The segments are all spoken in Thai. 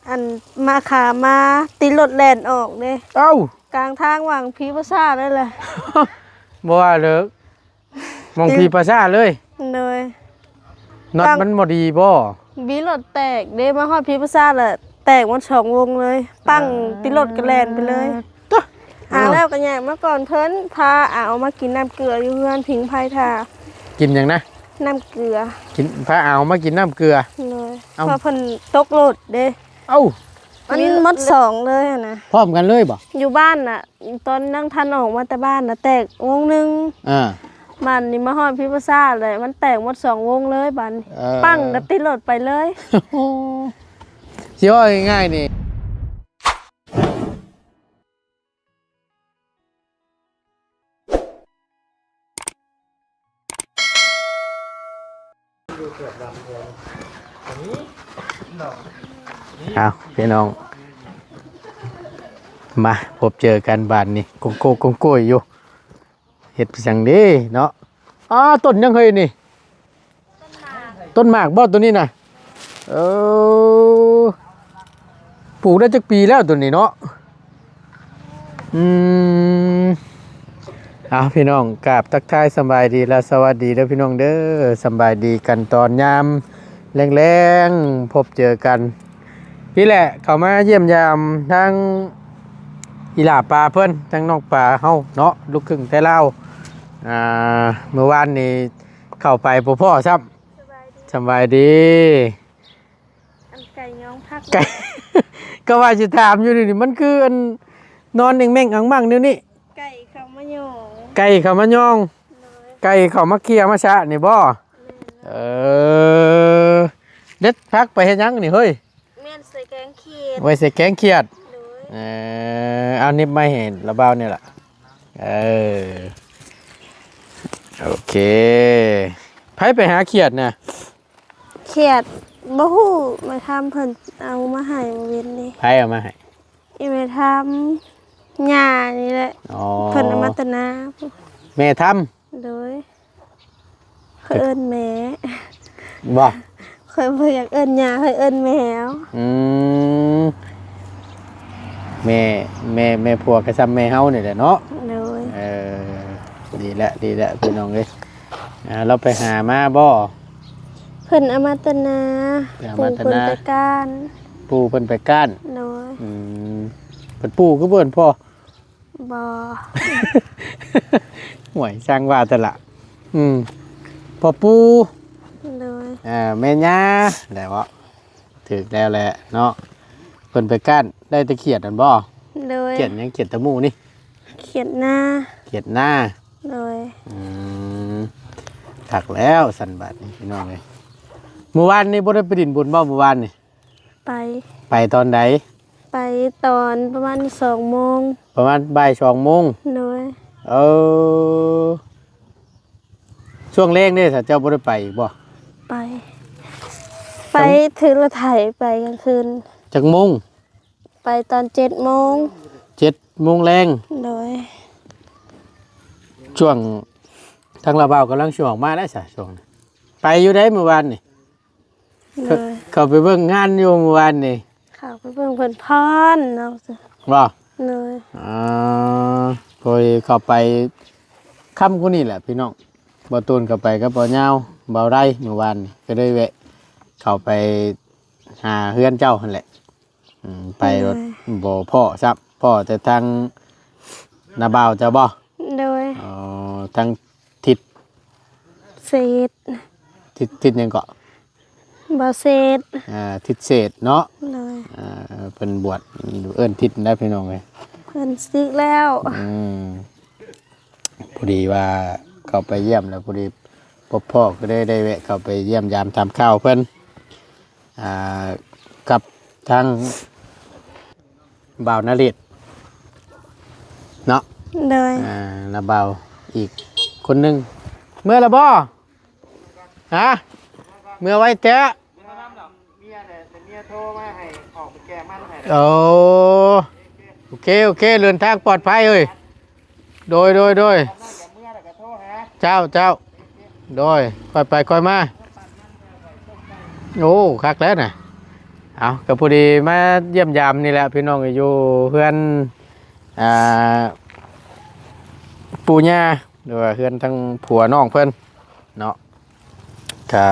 อันมาขามาตีรถแล่นออกเด้เอ้าก ลางทางวางพีประสาทได้เลย บ่ว่าเด้อมองพีประชาเลยเลยน็อตมันบ่ดีบ่บีรถแตกเด้มาฮอดพีประสาทแหละแตกหมด2 วงเลยปั้งตีรถกระแล่นไปเลยแล้วก็แยกมาก่อนเพิ่นพาเอามากินน้ำเกลืออยู่เฮือนพิงไผทากินหยังนะน้ำเกลือกินพาเอามากินน้ำเกลือเลยเพราะเพิ่นตกรถเด้เอ้ามันหมด2เลยนะพร้อมกันเลยบ่อยู่บ้านน่ะตอนนั่งทันออกมาแต่บ้านน่ะแตกวงนึงมันนี่มาฮอดพี่ประสาทเลยมันแตกหมด2 วงเลยบัดปั้งก็ติดรถไปเลยสิว่าง่ายๆนี่เอาพี่น้องมาพบเจอกันบ้านนี่กงโก้กงโก้อยู่เห็ดสังดีเนาะต้นยังเคยนี่ต้นหมากบ่ตัวนี้นะปลูกได้จักปีแล้วตัวนี้เนาะพี่น้องกราบทักทายสบายดีและสวัสดีเด้อพี่น้องเด้อสบายดีกันตอนยามแรงๆพบเจอกันพี่แหละเขามาเยี่ยมยามทั้งอีหลาปลาเพิ่นทั้งนอกปลาเฮาเนาะลูกครึ่งไทยลาวเมื่อวานนี้เข้าไปพ่อซ้ำสบายดีอันไก่ย้องพักไก่ ก็ว่าจะถามอยู่นี่มันคืออันนอนเม่งๆอังๆเดี๋ยวนี้ไก่เขามาโยงไก่เขามายองไก่เขามาเคี่ยวมาชะนี่บ่เด็ดพักไปเฮ็ดหยังนี่เฮ้ยแม่นใส่แกงเขียดไว้ใส่แกงเขียดเอานิบมาเห็นระเบ้านี่ล่ะโอเคไผไปหาเขียดน่ะเขียดบ่ฮู้มาทำเพิ่นเอามาให้มื้อเว้นนี้ไผเอามาให้อีแม่ทำหญ้านี่แหละเพิ่นเอามาตะนาแม่ทำโดยเคยเอิ้นแม่บ่เคยบ่อยากเอิ้นหญ้าเคยเอิ้นแมวแม่ผัวก็ซ้ำแม่เฮานี่แหละเนาะโดยดีแล้วพี่น้องเอ้ยเราไปหามาบ่เพิ่นเอามาตะนาปูเพิ่นไปก้านปูเพิ่นไปก้านโดยเพิ่นปูคือเพิ่นพ่อบ่ ห่วยสร้างว่าแต่ละพ่อปูโดยแม่ย่าได้บ่ถึกแล้วแหละเนาะเพิ่นไปก้านได้ตะเขียดนั่นบ่โดยเขียดหยังเขียดตะหมูนี่เขียดหน้าโดยถักแล้วสันบาทนี่พี่น้องเอ้ยเมื่อวานนี่บ่ได้ไปดินบุญบ่เมื่อวานนี่ไปตอนใดไปตอนประมาณ2 โมงประมาณบ่าย2 โมงโดยช่วงแรกนี่ถ้าเจ้าบ่ได้ไปบ่ไปถือรถไถไปกลางคืนจักโมงไปตอน7 โมง7 โมงแรงโดยช่วงทางระเบ้ากำลังช่วงมาได้ซะช่วงไปอยู่ได้เมื่อวานนี่เขาไปเบิ่งงานอยู่เมื่อวานนี่เขาไปเบิ่งเพิ่นพรเนาะบ่เลยพอเข้าไปค่ำกูนี่แหละพี่น้องบ่ตูนเข้าไปกับบ่ยาวบ่ไรเมื่อวานก็ได้แวะเข้าไปหาเฮือนเจ้าหั่นแหละไปรถบ่พ่อซับพ่อแต่ทางนาบ่าวเจ้าบ่โดยทางทิศเศษทิศหยังเกาะบ่เศษทิศเศษเนาะเลยเพิ่นบวชเอิ้นทิศได้พี่น้องเอ้ยเพิ่นซึกแล้วพอดีว่าเข้าไปเยี่ยมแล้วพอดีพ่อก็ได้แวะเข้าไปเยี่ยมยามทำข้าวเพิ่นกับทางบ่าวนฤทธิ์เนาะเลยนาบ่าวอีกคนนึงเมื่อละบ่ฮะเมื่อไว้แกเมียโทรมาให้ออกไปแก้มันให้โอเคเดินทางปลอดภัยเอ้ยโดยเจ้าโดยค่อยไปค่อยมาโอ้คักแล้วน่ะ เอาก็พอดีมาเยี่ยมยามนี่แหละพี่น้องอยู่เพื่อนอ่าปู่ย่าหรือว่าเพื่อนทั้งผัวน้องเพิ่นเนาะก็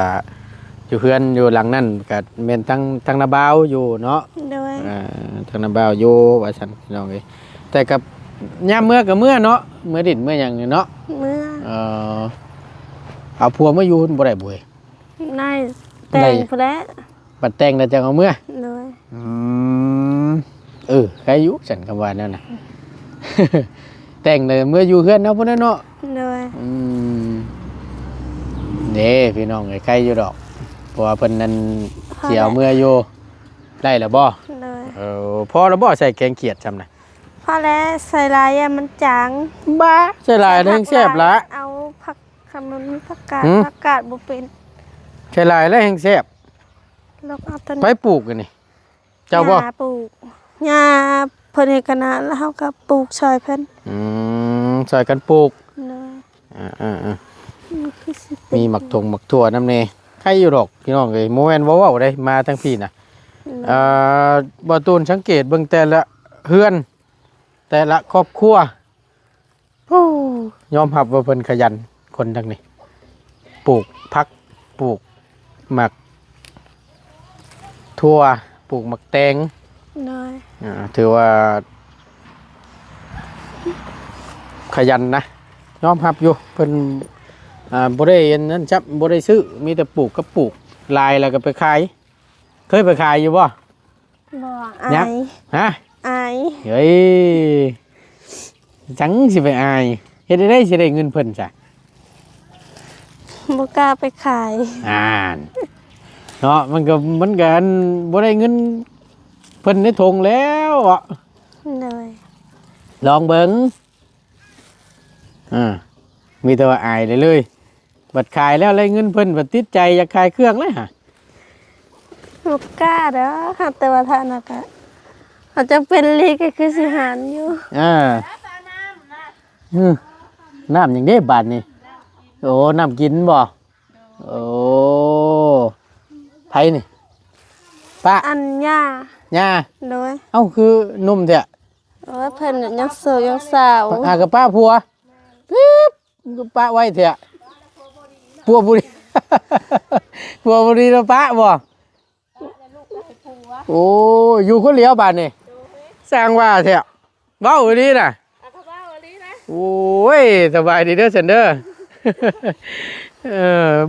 อยู่เพื่อนอยู่หลังนั่นก็แม่นทั้งนาบ่าวอยู่เนาะ โดย ทั้งนาบ่าวอยู่ว่าซั่นพี่น้องเอ้ยแต่กับยามเมื่อก็เมื่อเนาะเมื่อดินเมื่อหยังนี่เนาะ เมื่อ เอาผัวมาอยู่บ่ได้บ่เอ้ย นายแต่งผู้แล้ว บัดแต่งแล้วจังเอาเมื่อ โดย ใครอยู่ฉันคำว่านั่นน่ะ แต่งเลยเมื่ออยู่เพื่อนเนาะพุ่นน่ะเนาะ โดย เด้พี่น้องไอ้ใครอยู่ดอกเพราะว่าเพิ่นนั้นเสียวเมื่ออยู่ได้แล้วบ่ โดย พอแล้วบ่ใส่แกงเขียดจำน่ะ พอแล้วใส่ลายอะมันจาง บ้าใส่หลายแซ่บละ เอาผักคำมันมีผักกาด หืม ผักกาดบ่เป็น ใส่หลายแล้วแห้งแซ่บ แล้วก็เอาต้น ไปปลูกกันนี่เจ้าบ่ หญ้ปลูกหญ้าเพิ่นเฮ็ดกันนะแล้วเฮาก็ปลูกซอยเพิ่น ใส่กันปลูก เลย มันคือสิเป็น มีหมักถงหมักถั่วน้ำเนใครอยู่ดอกพี่น้องเอ้ยโมแม่นเว้าๆได้มาทั้งพี่น่ะ บ่ตูนสังเกตเบิ่งแต่ละเฮือน แต่ละครอบครัวโอ้ยอมรับว่าเพิ่นขยันคนทั้งนี้ปลูกผักปลูกหมักทั่วปลูกหมักแตง เลย ถือว่าขยันนะยอมรับอยู่เพิ่นบ่ได้อันนั้นจับบ่ได้ซื้อมีแต่ปลูกก็ปลูกลายแล้วก็ไปขายเคยไปขายอยู่บ่ บ่อา ยักษ์ ย ฮะ อาย เฮ้ยจังสิไปอายเฮ็ดได้สิได้เงินเพิ่นจ้ะ บ่กล้าไปขาย เนาะมันก็อันบ่ได้เงินเพิ่นในทงแล้วอ่ะ เลย ลองเบิ่งมีแต่ว่าอายเลยบัดขายแล้วได้เงินเพิ่นบัดติดใจอยากขายเครื่องเลยฮะ บ่กล้าเด้อค่ะแต่ว่าท่านน่ะก็เขาจะเป็นลีก็คือสิหารอยู่ น้ำอย่างนี้บาทนี่โอ้น้ำกินบ่โอ้ไผนี่ป้า อันย่า ย่า โดย เอ้าคือนุ่มเถอะ เพิ่นยังโสดยังสาว กับป้าผัวปิ๊บก็ป้าไว้เถอะผัวบุรี ผัวบุรีแล้วป้าบ่โอ้อยู่คนเดียวบาทนี่สร้างว่าเถอะเว้าดีน่ะโอ้ยสบายดีเด้อเซนเด้อ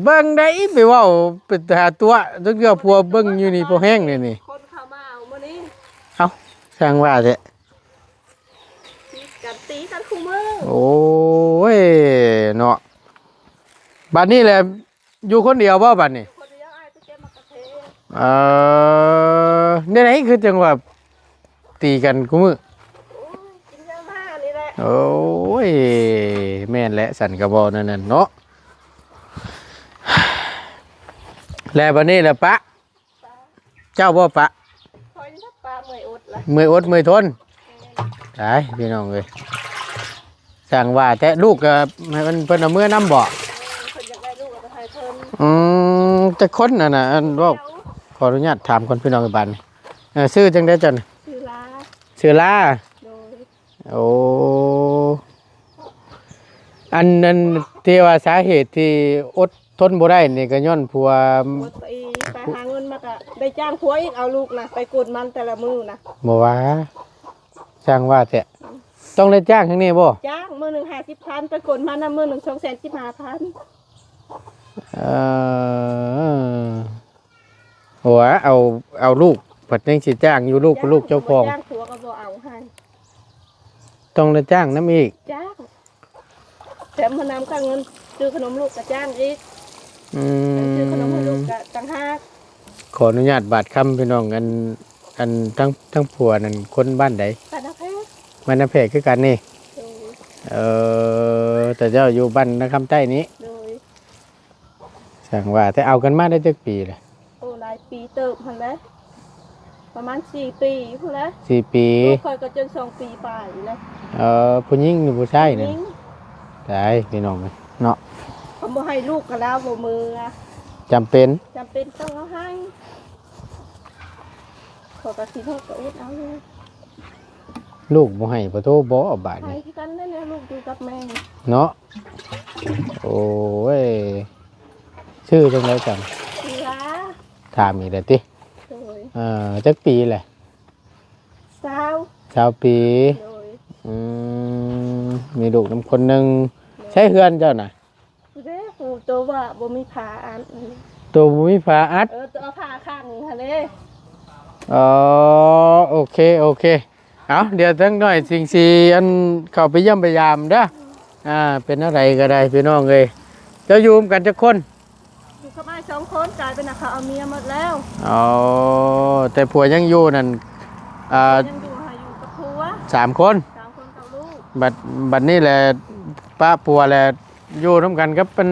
เบิ่งได้ไปเว้าไปหาตัวจนเกือบผัวเบิ่งอยู่นี่พอแห้งนี่นี่ คนเข้ามาเอามื้อนี้ เอ้าสร้างว่าเถอะ กันตีกันคู่มือ โอ้ยเนาะบัดนี้แหละอยู่คนเดียวบ่บัดนี้ คนเดียวอ้ายไปเก็บมะกะเทศ เนี่ยไหนคือจังว่าตีกันกูมือ กินเยอะมากนี่แหละ โอ้ยแม่นและสันกระบอกนั่นน่ะเนาะแล้วบัดนี้แหละปะเจ้าบ่ปะ คอยทับปลาเมื่อยอดละ มืออดมือทนได้พี่น้องเลยสั่งว่าแต่ลูกก็ให้มันเพิ่นเอามือน้ำบ่ คนอยากได้ลูกเอาไปให้เพิ่น จะค้นน่ะอันว่าขออนุญาตถามคนพี่น้องในบ้านชื่อจังได้จัน ชื่อลา ชื่อลา โดย โอ้อันนั้นที่ว่าสาเหตุที่อดทนบ่ได้นี่ก็ย้อนผัว ไปหาเงินมากะได้จ้างผัวอีกเอาลูกนะไปกดมันแต่ละมือนะ บ่ว่าจ้างว่าแต่ต้องได้จ้างทั้งนี้บ่ จ้างมือหนึ่ง50,000ไปกดมันนะมือหนึ่ง215,000 หัวเอาลูกปัดยังสิจ้างอยู่ลูกเป็นลูกเจ้าของ จ้างผัวก็บ่เอาให้ ต้องได้จ้างน้ำอีก จ้างแต่มานำค่าเงินซื้อขนมลูกก็จ้างอีกซื้อขนมให้ลูกก็ต่างหาก ขออนุญาตบาดคำพี่น้องอันทั้งผัวนั่นคนบ้านใด แต่นะแพ้ มันน่ะแพร่คือกันนี่ โดย แต่เจ้าอยู่บ้านนาคำใต้นี้ โดย สั่งว่าแต่เอากันมาได้จักปีเลย โอ้หลายปีเติบพันแล้วประมาณ4 ปีพุ่นแล้ว 4 ปี ลูกคอยก็จน2 ปีไปแล้ว ผู้หญิงหรือผู้ชายเนี่ย ยิง ได้พี่น้องเนาะ เขาบ่ให้ลูกกันแล้วบ่มืออะ จำเป็น จำเป็นต้องเอาให้ ขอกระสีทอดกับอุดเอาเลย ลูกบ่ให้บ่โทรบ่บาด ไป นี้ ที่กันได้แล้วลูกอยู่กับแม่ เนาะโอ้ยชื่อจังไดจัง ทีละ ถามอีกแล้วติ โดย จักปีแหละ สาว 20 ปี โดย อืมมีลูกนํคนหนึงใช้เฮือนเจ้าน่ะ เด้ปูตัวว่าบ่มีผ้าอัน ตัวบ่มีฝาอัด ตัวเอาผ้าข้างทะเล อ๋อโอเคโอเคเอาเดี๋ยวทั้งหน่อยสิ่งสีอันเข้าไปเยี่ยมไปยามเด้อเป็นอะไรก็ได้พี่น้องเลยเจ้าอยู่กันจะคน อยู่กับไอ้2คนกลายเป็นเขาเอาเมียหมดแล้ว อ๋อแต่ผัวยังอยู่นั่นยังอยู่กับผัว 3 คน 3 คนกับลูก บัดนี้แหละป้าปัวแหละอยู่ร่วมกันกับเป็น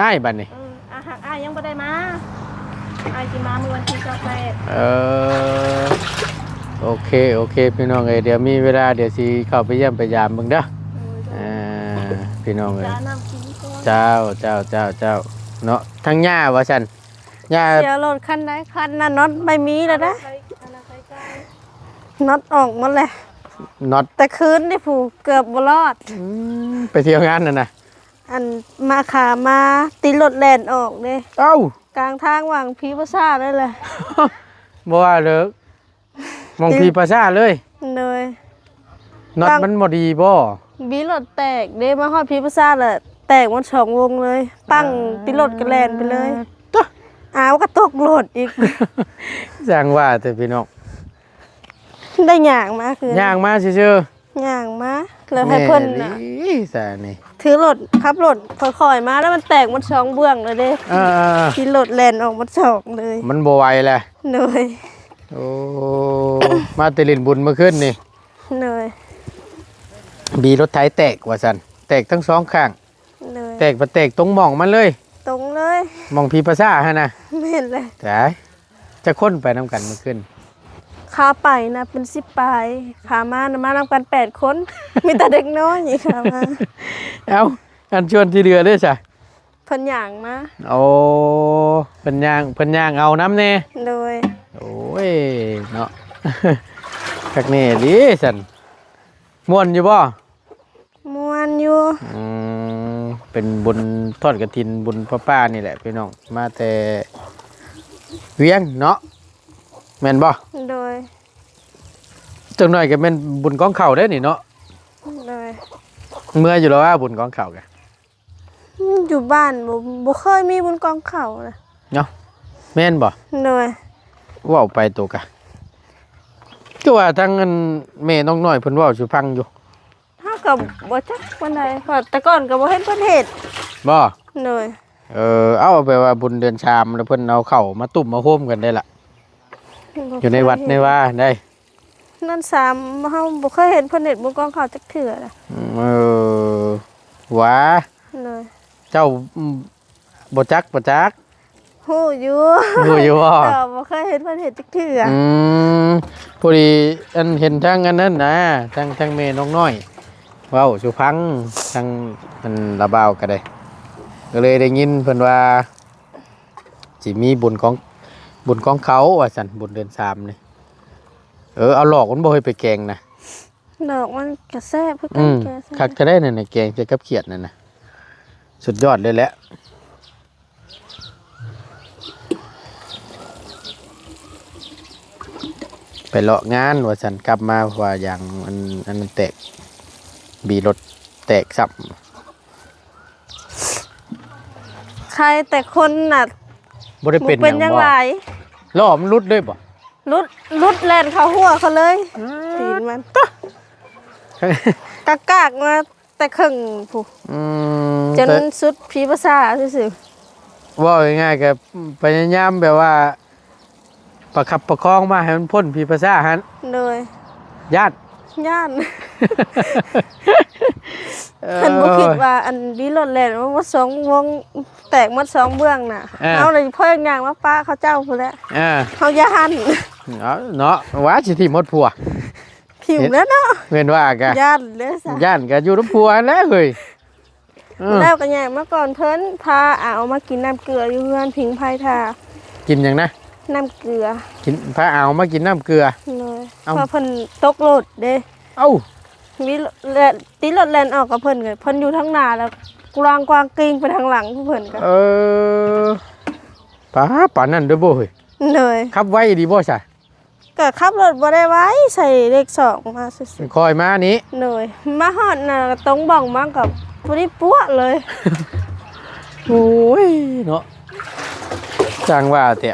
อ้ายบัดนี้ อาหารอ้ายยังบ่ได้มาอ้ายสิมาเมื่อวันที่28โอเคโอเคพี่น้องเอ้ยเดี๋ยวมีเวลาเดี๋ยวสิเข้าไปเยี่ยมไปยามเบิ่งเด้อพี่น้องเอ้ย จะนำกินก่อน เจ้าเนาะทั้งหญ้าว่าซั่นหญ้า เสียรถคันใดคันน่ะน็อตไม่มีแล้วนะน็อตออกหมดเลย น็อต แต่คืนนี่ผู้เกือบบ่รอด ไปเที่ยวงานน่ะนะ อันมาขามาตีรถแล่นออกเด้ เอ้าก ลางทางว่างพีประสาทนั่นแหละ บ่ว่าเลิกมองพีภาษาเลย เลย น็อตมันบ่ดีบ่ บีรถแตกเด้มาฮอดพีประสาทแหละแตกหมด2 วงเลย ปั้งตีรถก็แล่นไปเลย ต๊ะ อ้าวก็ตกรถอีก สั่งว่าแต่พี่น้อง ได้หย่างมาคือย่าง มาซื่อ หย่างมาแล้ ๆ วให้เพิ่นน่ะ แม่ซะนี่ ถือรถขับรถค่อยๆมาแล้วมันแตกหมด2 เบื้องเลยเด้ เออ ที่รถแล่นออกหมด2เลย มันบ่ไหวแหละ เลย โอ้มาแตลินบุญเมื่อคืนนี่ เลย บีรถไถแตกว่าซั่นแตกทั้ง2ข้าง เลย แตกบ่แตกตรงหม่องมันเลย ตรงเลย หม่องพีภาษาหั่นน่ะ ไม่เห็นเลย จ้าจะค้นไปนํกันเมื่อคืน ขาไปนะเป็น10 ปลายขามานำกัน8 คน มีแต่เด็กน้อยนี่ขามา เอ้าอันชวนที่เรือเด้อจ้ะ เพิ่นหย่างมา โอ้เพิ่นย่างเอาน้ำแน่ โดย โอ้ยเนาะ คักแน่ดิสันม่วนอยู่บ่ ม่วนอยู่ เป็นบุญทอดกฐินบุญป้าๆนี่แหละพี่น้องมาแต่เวียงเนาะแม่นบ่ โดย จังหน่อยก็แม่นบุญกองข้าวได้นี่เนาะ โดย เมื่ออยู่แล้วว่าบุญกองข้าวกะ อยู่บ้านบ่เคยมีบุญกองเขานะ เนาะแม่นบ่ โดย เว้าไปตัวกะก็ว่าทั้งอันแม่น้องน้อยเพิ่นเว้าสิฟังอยู่ เฮาก็บ่จักปานใดเพราะแต่ก่อนก็บ่เห็นเพิ่นเฮ็ด บ่ โดย เอาไปว่าบุญเดือนชามแล้วเพิ่นเอาเข้าวมาตุ่มมาโฮมกันได้ล่ะอยู่ในวัดในว่าได้ นั่นเฮาบ่เคยเห็นเพิ่นเฮ็ดบุญกองเขาจักเทื่อนะ หว่า โดย เจ้าบ่จัก ฮู้อยู่ รู้อยู่บ่ แต่บ่เคยเห็นเพิ่นเฮ็ดจักเทื่อ พอดีอันเห็นทางอันนั้นนะทางแม่น้องน้อยเว้าสุพังทางมันระบาวก็ได้ก็เลยได้ยินเพิ่นว่าสิมีบุญของเขาว่าซั่นบุญเดือน3นี่เอาหลอกมันบ่ให้ไปแกงนะ ดอกมันก็แซ่บคือกันแกแซ่บ คักจะได้นั่นน่ะแกงจะกับเขียดนั่นน่ะสุดยอดเลยแหละไปเลาะงานว่าฉันกลับมาว่าอย่างอันมันแตกบีรถแตกสับ ใครแต่คนน่ะ บ่ได้เป็น เป็นยังไง ล้อมันรุดเลยบ่ รุดแล่นเข้าหัวเขาเลยตีนมันกากๆมาแต่ครึ่งผู้จนสุดผีภาษาซื่อ ว่าง่ายๆก็พยายามแบบว่าประคับประคองมาให้มันพ้นผีภาษาหัน ๆโดย ญาติ ย่านเพิ่นบ่คิดว่าอันนี้รถแล่นมันว่า2 วงแตกหมด2 เบื้องน่ะเอาเลยพ่อย่างมาป้าเขาเจ้าพุ่นแหละเฮาย่าน เนาะว่าสิที่หมดผัว ผิวแล้วเนาะ เว้นว่ากะ ย่านเลยซะ ย่านก็อยู่น้ำผัวแล้วเฮ้ย แล้วก็ย่างมาก่อนเพิ่นพาเอามากินน้ำเกลืออยู่เฮือนพิงไผทา กินหยังนะ น้ำเกลือ กินพาเอามากินน้ำเกลือ เลย เอ้า เพราะเพิ่นตกรถเด้ เอ้า มีแลนตีรถแลนออกกับเพิ่นก็เพิ่นอยู่ทางหน้าแล้วกวางกิ้งไปทางหลังเพิ่นก็ ป้าป่านนั้นเด้อบ่เฮ้ย เลย ขับไว้ดีบ่ซะ ก็ขับรถบ่ได้ไว้ใส่เลข2มาซื่อ คอยมานี้ ๆเลยมาฮอดน่ะตรงบ้องมากับบ่ได้ปัวเลย โอ้ยเนาะจังว่าแต่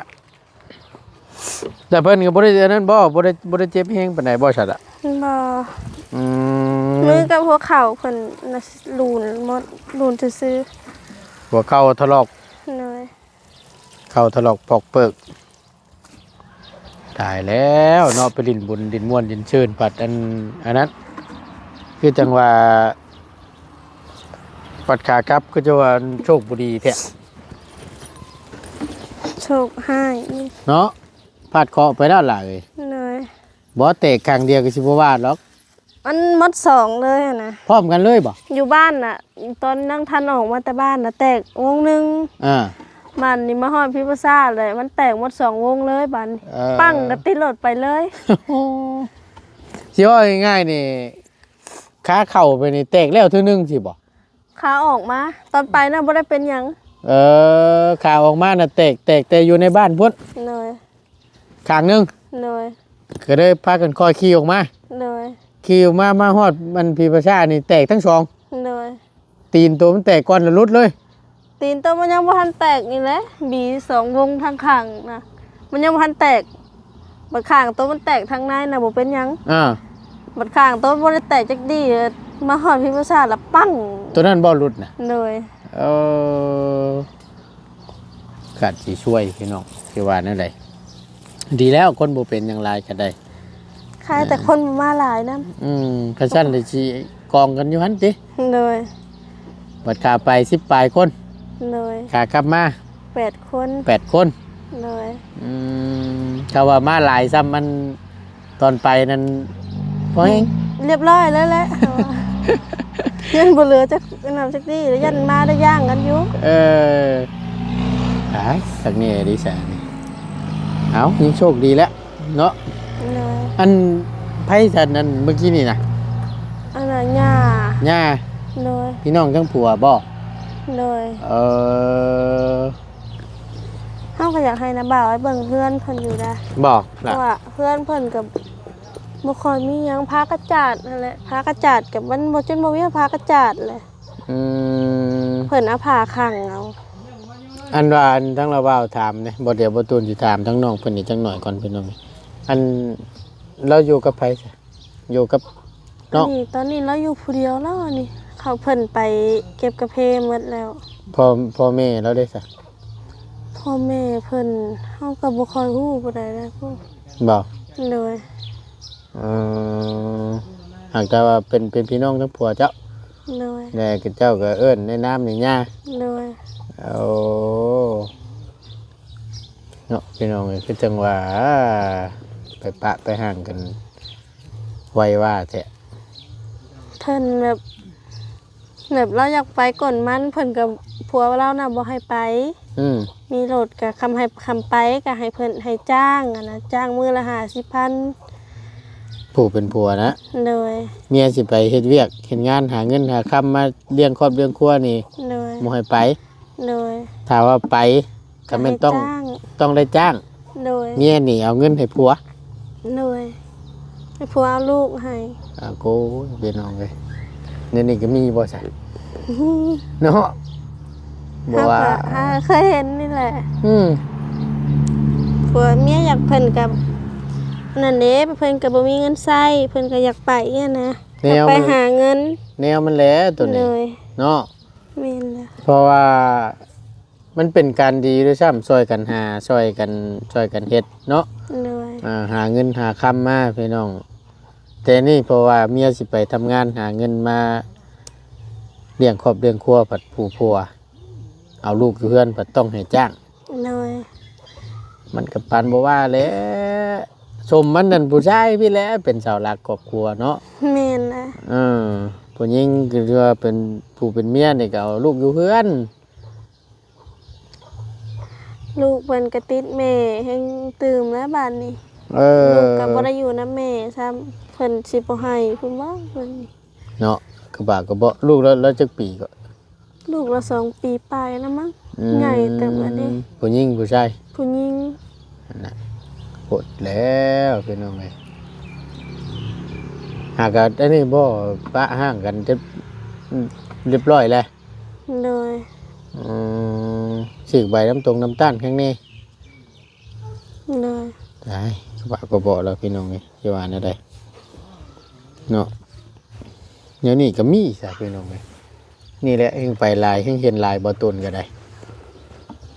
แต่เพิ่นก็บ่ได้อันนั้นบ่ได้เจ็บแฮงปานใดบ่ซะอ่ะ บ่ อื มือ ม กับหัวเข่าเพิ่นน่ะลูนหมดลูนซื่อ หัวเข่าถลอก ๆเลย เข่าถลอกปอกเปิกตายแล้วเนาะไปดินบุญดินม่วนดินชื่นปัดอันนั้นคือจังว่าปัดขากลับก็จะว่าโชคบ่ดีแท้ โชคให้ เนาะพาดเคราะห์ไปแล้วล่ะเอ้ย เลย บ่เตะครั้งเดียวก็สิบ่ว่าหรอก มันหมด2เลยอะนะ พร้อมกันเลยบ่ อยู่บ้านน่ะ ตอนนั่งทันออกมาแต่บ้านน่ะแตกวงหนึง อ่า บ้านนี่มาฮอดพิพซ่าเลย มันแตกหมด2วงเลยบ้านนี้ อ ปั้งก็ติดรถไปเลย สิว่าง่ายๆนี่ขาเข้าไปนี่แตกแล้วเทื่อนึงสิบ่ ขาออกมา ตอนไปน่ะบ่ได้เป็นหยัง ขาออกมาน่ะแตกแต่อยู่ในบ้านพุ่น เลย ข้างหนึง เลย ก็ได้พากันคอยขี่ออกมา เลย ขี่ออกมาฮอดมันพีประชานี่แตกทั้งสอง เลย ตีนตัวมันแตกก่อนแล้วหลุดเลย ตีนตัวมันยังบ่ทันแตกนี่แหละบี2วงทางข้างนะมันยังบ่ทันแตกบัดข้างตัวมันแตกทางในน่ะบ่เป็นหยัง อ่า บัดข้างตัวบ่ได้แตกจักดีเลยมาฮอดพิพซ่าแล้วปั้ง ตัวนั้นบ่หลุดน่ะ เลย เออขาดสิช่วยพี่น้องสิว่านั่นใดดีแล้วคนบ่เป็นอย่างไรก็ได้ ใครแต่คนมาหลายนำ กระชั้นเลยสิกองกันอยู่หั่นติ เลย บัดขาไป10ปลายคน เลย ขากลับมา 8 คน 8คน เลย ถ้าว่ามาหลายซ้ำมันตอนไปนั้นพอเอง เรียบร้อยแล้วแหละ ยันบ่เหลือจักนำจักดีแล้วยันมาได้ย่างกันอยู่ หายสักนี่ดีแสนเอายังโชคดีแล้วเนาะ เลย อันไพ่สันนั้นเมื่อกี้นี่นะ อันน่ะหญ้า ย่า เลย พี่น้องทั้งผัวบ่ เลย เออ เฮาก็อยากให้นะบ่าวให้เบิ่งเพื่อนเพิ่นอยู่นะ บอก เพ ล่ะ ราะว่าเพื่อนเพิ่นกับบ่ค่อยมีหยังพากระจาดนั่นแหละพากระจาดกับมันบ่จนบ่มีพากระจาดเลย อืม เพิ่นเอาผ้าขังเอา อันว่าอันทั้งเราบ่าวถามเนี่ยบ่เดี๋ยวบ่ตูนสิถามทั้งน้องเพิ่นนี่จังหน่อยก่อนพี่น้องอันเราอยู่กับไผซะอยู่กับน้อง ตอนนี้เราอยู่ผู้เดียวแล้วอันนี่เขาเพิ่นไปเก็บกระเพาหมดแล้ว พ่อแม่เราได้ซะ พ่อแม่เพิ่นเฮาก็บ่ค่อยฮู้ปานใดนะพวก บอก เลย เออหากแต่ว่าเป็นพี่น้องทั้งผัวเจ้า เลย แม่กับเจ้าก็เอิ้นในน้ำในหญ้า เลย เอาเนาะพี่น้องเอ้ยคือจังว่าไปปะไปห่างกันไวว่าแท้ เพิ่นแบบเราอยากไปก่อนมันเพิ่นกับผัวเราน่ะบ่ให้ไป อืม มีรถก็คำไปก็ให้เพิ่นให้จ้างอะนะจ้างมื้อละ50,000 ผู้เป็นผัวนะ เลย เมียสิไปเฮ็ดเวียกเฮ็ดงานหาเงินหาคำมาเลี้ยงครอบเลี้ยงครัวนี่ เลย บ่ให้ไป เลย ถ้าว่าไปก็แม่นต้อง ให้จ้าง ต้องได้จ้าง เลย เมียนี่เอาเงินให้ผัว เลยให้ผัวเอาลูกให้ โกพี่น้องเอ้ยนี่ก็มีบ่ซะเนาะบ่ เฮา ว่า ก็เคยเห็นนี่แหละ อืม ผัวเมียอยากเพิ่นกับนั่นเด้เพิ่นก็บ่มีเงินใช้เพิ่นก็อยากไปเนี่ยนะอยากไปหาเงิน แนวมันแหละตัว เล นี้ ย เนาะ แม่นแล้ว เพราะว่ามันเป็นการดีด้วยซ้ำช่วยกันหาช่วยกันเฮ็ดเนาะ เลย หาเงินหาคำมาพี่น้องแต่นี่เพราะว่าเมียสิไปทำงานหาเงินมาเลี้ยงครอบเลี้ยงครัวผัดผู้ผัวเอาลูกอยู่เพื่อนผัดต้องให้จ้าง เลย มันกับปานบ่ว่าแหล้วชมมันนั่นผู้ชายพี่แหล้วเป็นเสาหลักครอบครัวเนาะ แม่นแล้ว ผู้หญิงคือว่าเป็นผู้เป็นเมียนี่ก็เอาลูกอยู่เพื่อน ลูกเพิ่นก็ติดแม่แฮงตื่มแล้วบัดนี้ เอ ลูก อ ก็บ่ได้อยู่นำแม่ซ้ำเพิ่นสิบ่ให้เพิ่นว่าเพิ่น เนาะกระบะกระเบาะลูกแล้วจักปีก็ ลูกละ2 ปีปลายแล้วมั้ง อืม ใหญ่เติบแล้วเด้ ผู้หญิงผู้ชาย ผู้หญิง นั่นน่ะปดแล้วพี่น้องเอ้ยหากอันนี้บ่ปะห่างกันจะเรียบร้อยแล้ว โดย อืมฉีกใบน้ำตรงน้ำตาลข้างนี้ โดย ได้กระบะกระเบาะแล้วพี่น้องเอ้ยสิว่าแนวใดเนาะเดี๋ยวนี้ก็มีซะพี่น้องเอ้ยนี่แหละเฮงไปลายเฮงเห็นลายบ่ต้นก็ได้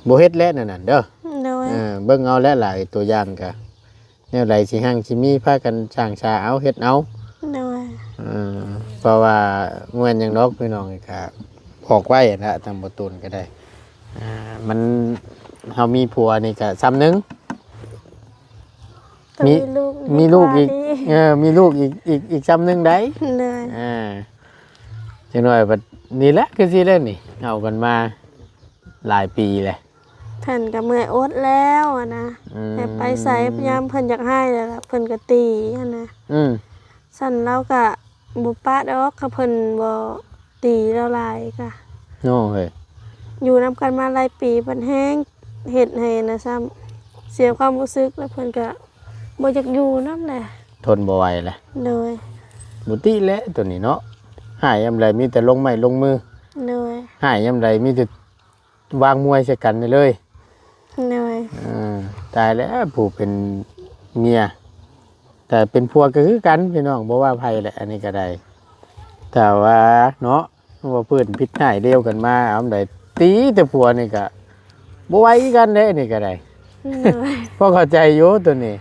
บ่เฮ็ดแล้วนั่นน่ะเด้อ โดย เบิ่งเอาแล้วหลายตัวอย่างกะแนวใดสิหั่งสิมีพากันช่างชาเอาเฮ็ดเอา โดย เพราะว่าเงินยังดอกพี่น้องนี่ครับพอกไว้นะทำบ่ตุนก็ได้มันเฮามีผัวนี่ก็ซ้ำหนึง ต้อง มี ลูก มีลูกอีก ดี มีลูกอีกซ้ำหนึงได้ โดย จังหน่อยบัดนี่แหละคือสิเล่นนี่เอากันมาหลายปีแหละ เพิ่นก็เมื่อยอดแล้วอะนะ อืม แต่ไปใส่พยายามเพิ่นอยากให้แล้วล่ะเพิ่นก็ตีหันนะ อืม สั่นเราก็บ่ปะดอกถ้าเพิ่นบ่ตีเราหลายก็ โน่เฮ้ย อยู่นํกันมาหลายปีเพิ่นแฮงเฮ็ดให้นะซ้ำเสียความรู้สึกแล้วเพิ่นก็บ่อยากอยู่นำแหละ ทนบ่ไหวแหละ โดย บ่ติแหละตัวนี้เนาะหายยามใดมีแต่ลงไม้ลงมือ โดย หายยามใดมีแต่วางมวยใส่กันไปเลย โดย ตายแล้วผู้เป็นเมียแต่เป็นผัวก็คือกันพี่น้องบ่ว่าไผแหละอันนี้ก็ได้แต่ว่าเนาะว่าเพื่อนพิษหายเดียวกันมาเอาใดตีแต่ผัวนี่ก็บ่ไหวกันเด้นี่ก็ได้ โดย พอเข้าใจอยู่ตัวนี้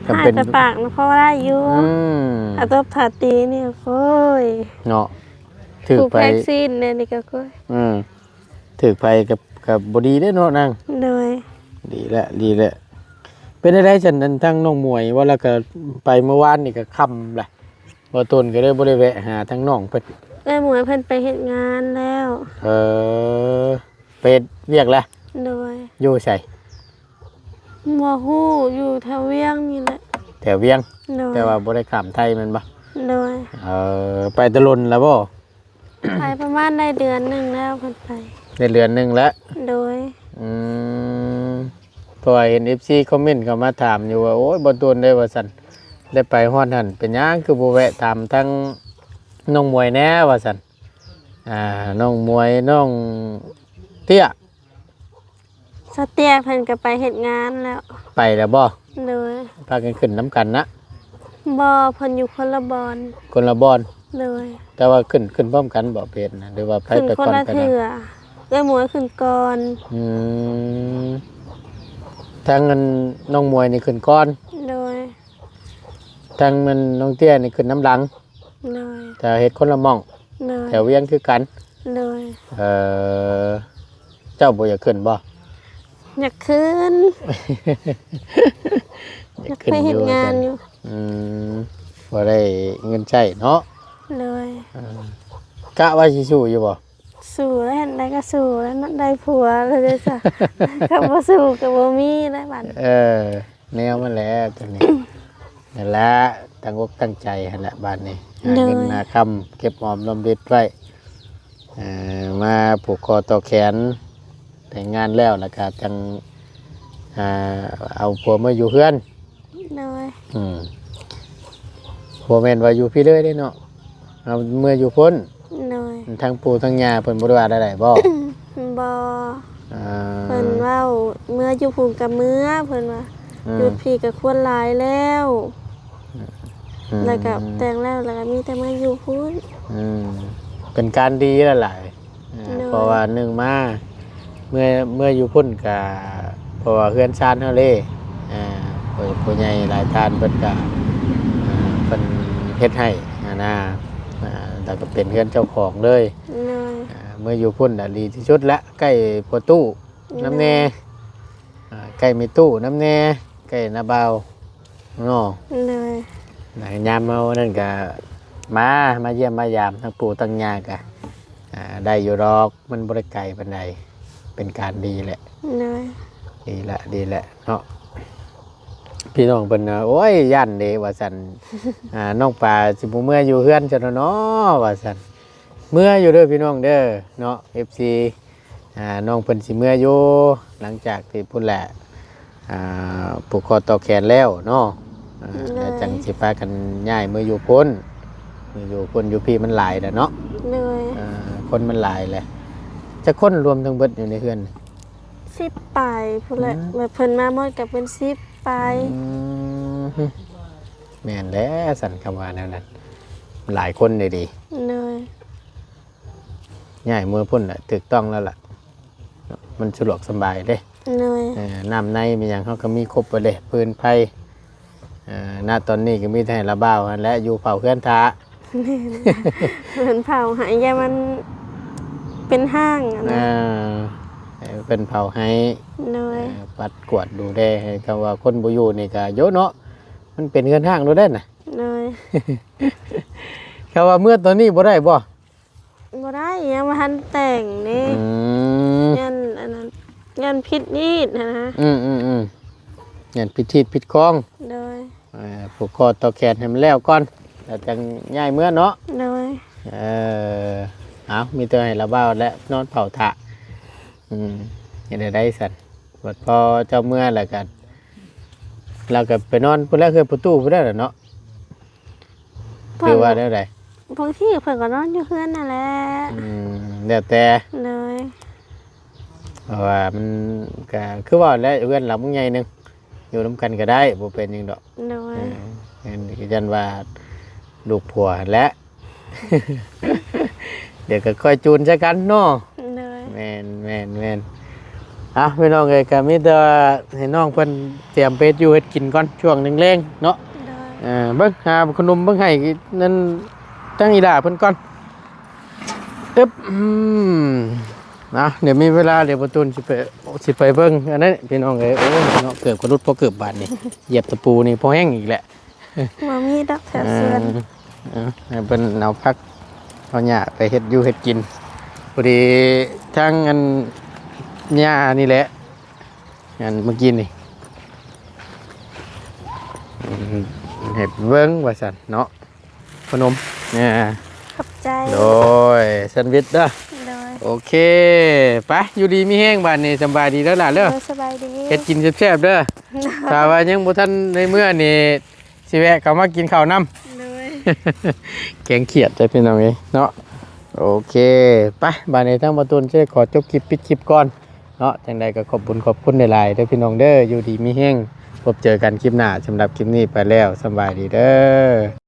ก็ หาย เป็น แต่ปากนะเพราะว่าได้อยู่ อืม อาตบถาตีนี่โอ้ย เนาะถือ ถูก ไป แพ็กซีนเนี่ยนี่ก็โอ้ย ถือไปกับบ่ดีเด้อเนาะนาง โดย ดีแล้วดีแล้วเป็นได้ฉันนั้นทั้งน้องมวยว่าแล้วก็ไปเมื่อวานนี่ก็ค่ำแหละบ่ต้นก็เลยบ่ได้แวะหาทั้งน้องเพิ่น เอ้ยหมวยเพิ่นไปเฮ็ดงานแล้ว ไปเวียกแล้ว โดย อยู่ไส บ่ฮู้อยู่แถวเวียงนี่แหละ แถวเวียง โดย แต่ว่าบ่ได้ข้ามไทยแม่นบ่ โดย ไปตะลนแล้วบ่ ไปประมาณได้เดือนหนึงแล้วเพิ่นไป ได้เดือนหนึงแล้ว โดย อืมเพราะว่าเห็น FC คอมเมนต์เข้ามาถามอยู่ว่าโอ้ยบ่ต้นได้ว่าซั่นได้ไปฮอดหั่นเป็นหยังคือบ่แวะถามทั้งน้องมวยแหน่ว่าซั่นน้องมวยน้องเตี้ย สเตียเพิ่นก็ไปเฮ็ดงานแล้ว ไปแล้วบ่ โดย พากันขึ้นน้ำกันนะ บ่เพิ่นอยู่คนละบอน คนละบอน โดย แต่ว่าขึ้นพร้อมกันบ่เพจนะหรือว่าไป ขึ้น ไป คน ก่อน ละ กัน เถื่อเอ้ยหมวยขึ้นก่อน อืมทางเงินน้องมวยนี่ขึ้นก้อน โดย ทางมันน้องเตี้ยนี่ขึ้นน้ำหลัง โดย แต่เฮ็ดคนละหม่อง โดย แถวเวียงคือกัน โดย เจ้าบ่อยากขึ้นบ่ อยากขึ้น อยากไปเฮ็ดงานอยู่ อืมบ่ได้เงินใช้เนาะ โดย กะว่าสิสู้อยู่บ่ สู้แล้วเห็นได้ก็สู้แล้วเนาะได้ผัวแล้วเด้อจ้ะ ก็บ่สู้ก็บ่มีได้บัด แนวมันแหละตัวนี้ นั่นแหละตั้งอกตั้งใจหั่นแหละบ้านนี้หาเงินหาคำเก็บหอมรอมริบไว้มาผูกคอต่อแขนแต่งงานแล้วแล้วก็จังเอาผัวมาอยู่เพื่อน โดย ผัวแม่นว่าอยู่พี่เลยได้เนาะเอาเมื่ออยู่พ้น โดย ทั้งปู่ทั้งย่าเพิ่นบ่ได้ว่าได้บ่ บ่ อ่า เพิ่นเว้าเมื่ออยู่ภูมิกับเมื่อเพิ่นว่าหยุดพี่ก็ควรหลายแล้ว แล้วก็แต่งแล้วแล้วก็มีแต่มาอยู่พุ่น เป็นการดีแล้วหลาย เนาะ เพราะว่าหนึ่งมาเมื่ออยู่พุ่นกับเพราะว่าเฮือนชานเฮาเลยผู้ใหญ่หลายท่านเพิ่นก็เพิ่นเฮ็ดให้นะแล้วก็เป็นเฮือนเจ้าของเลย เลย เมื่ออยู่พุ่นน่ะดีที่สุดละใกล้ประตู้น้ำแน่ใกล้มีตู้น้ำแน่ใกล้นาเบาเนาะ เลย ยามเมานั่นก็มาเยี่ยมมายามทั้งปู่ทั้งย่าก็ได้อยู่ดอกมันบ่ได้ไกลปานใดไป เป็นการดีแหละ เลย ดีแหละเนาะพี่น้องเพิ่นน่ะโอ้ยย่านเด้ว่าซั่น น้องปลาสิบ่เมื่ออยู่เฮือนจังเนาะว่าซั่นเมื่ออยู่เด้อพี่น้องเด้อเนาะ FC น้องเพิ่นสิเมื่ออยู่หลังจากที่พุ่นแหละผูกคอต่อแขนแล้วเนาะแล้วจังสิพากันย้ายมืออยู่พุ่นอยู่พี่มันหลายแล้วเนาะ เลย คนมันหลายแหละจะคนรวมทั้งเบิดอยู่ในเฮือน 10ปลายพุ่นแหละแบบเพิ่นมาหมดก็เป็น10ปลาย แม่นแล้วสั่นคำว่าแนวนั้นหลายคนเลยดี เลย ง่ายมือพุ่นแหละถูกต้องแล้วล่ะมันสะดวกสบายเด้ เลย น้ำในมีอย่างเขาก็มีครบไปเลยปืนไผ่หน้าตอนนี้ก็มีแต่ให้ระบ้าวหั่นและอยู่เผาเคลื่อนท้า เพิ่นเผาหายยามันเป็นห้างอะนะ เป็นเผาให้ เลย ปัดกวาดดูได้ให้คำว่าคนบ่อยู่นี่ก็เยอะเนาะมันเป็นเงินห้างดูได้น่ะ เลย คำว่าเมื่อตอนนี้บ่ได้บ่ บ่ได้ยังมาทันแต่งนี่ยันอันนั้นยันพิษนีดนะ อย่างพิธีพิดคล้อง เลย ผูกคอต่อแขนให้มันแล้วก่อนแล้วจังง่ายเมื่อเนาะ เลย เอามีตัวให้ระบ้าวและนอนเผาถะยังได้สันบัดพอเจ้าเมื่อแล้วกันเราก็ไปนอนพุ่นแล้วคือประตูพุ่นได้เหรอเนาะคือว่าได้ไร บางทีเพิ่นก็นอนอยู่เฮือนนั่นแหละ แล้วแต่ เลย เพราะว่ามันก็คือว่าแล้วเพื่อนหลับมึงใหญ่หนึงอยู่น้ำกันก็ได้บ่เป็นหยังดอก เลย ยันว่าลูกผัวและ เดี๋ยวก็ค่อยจูนใช้กันเนาะ เลย แม่นพี่น้องเอ้ยก็มีแต่ให้น้องเพิ่นเตรียมเป็ดอยู่เฮ็ดกินก่อนช่วงแรงๆเนาะ เลย เบิ่งหาขนมเบิ่งให้นั่นตั้งอีด่าเพิ่นก่อนตึ๊บเดี๋ยวมีเวลาเดี๋ยวประตูนสิไปเบิ่งอันนั้นพี่น้องเอ้ยโอ้เนาะเกือบกระดุดพอเกือบบาดนี่เหยียบตะปูนี่พอแห้งอีกแหละ มามีดักแถวสวน ให้เพิ่นเอาพักเอาหญ้าไปเฮ็ดอยู่เฮ็ดกินพอดีทางอันหญ้านี่แหละอันเมื่อกี้นี่เฮ็ดเบิ่งว่าซั่นเนาะขนมเนี่ย ขับใจ โดยแซนด์วิชเด้อ เลย โอเคไปอยู่ดีมีแห้งบ้านนี่สบายดีแล้วล่ะเด้อ สบายดี เฮ็ดกินแซ่บๆเด้อถ้าว่ายังบ่ทันในเมื่อนี่สิแวะเข้ามากินข้าวน้ำ เลย แกงเขียดใจพี่น้องเอ้ยเนาะโอเคไปบ้านนี้ทั้งประตูนจะขอจบคลิปปิดคลิปก่อนเนาะจังใดก็ขอบคุณหลายๆเด้อพี่น้องเด้ออยู่ดีมีแห้งพบเจอกันคลิปหน้าสำหรับคลิปนี้ไปแล้วสบายดีเด้อ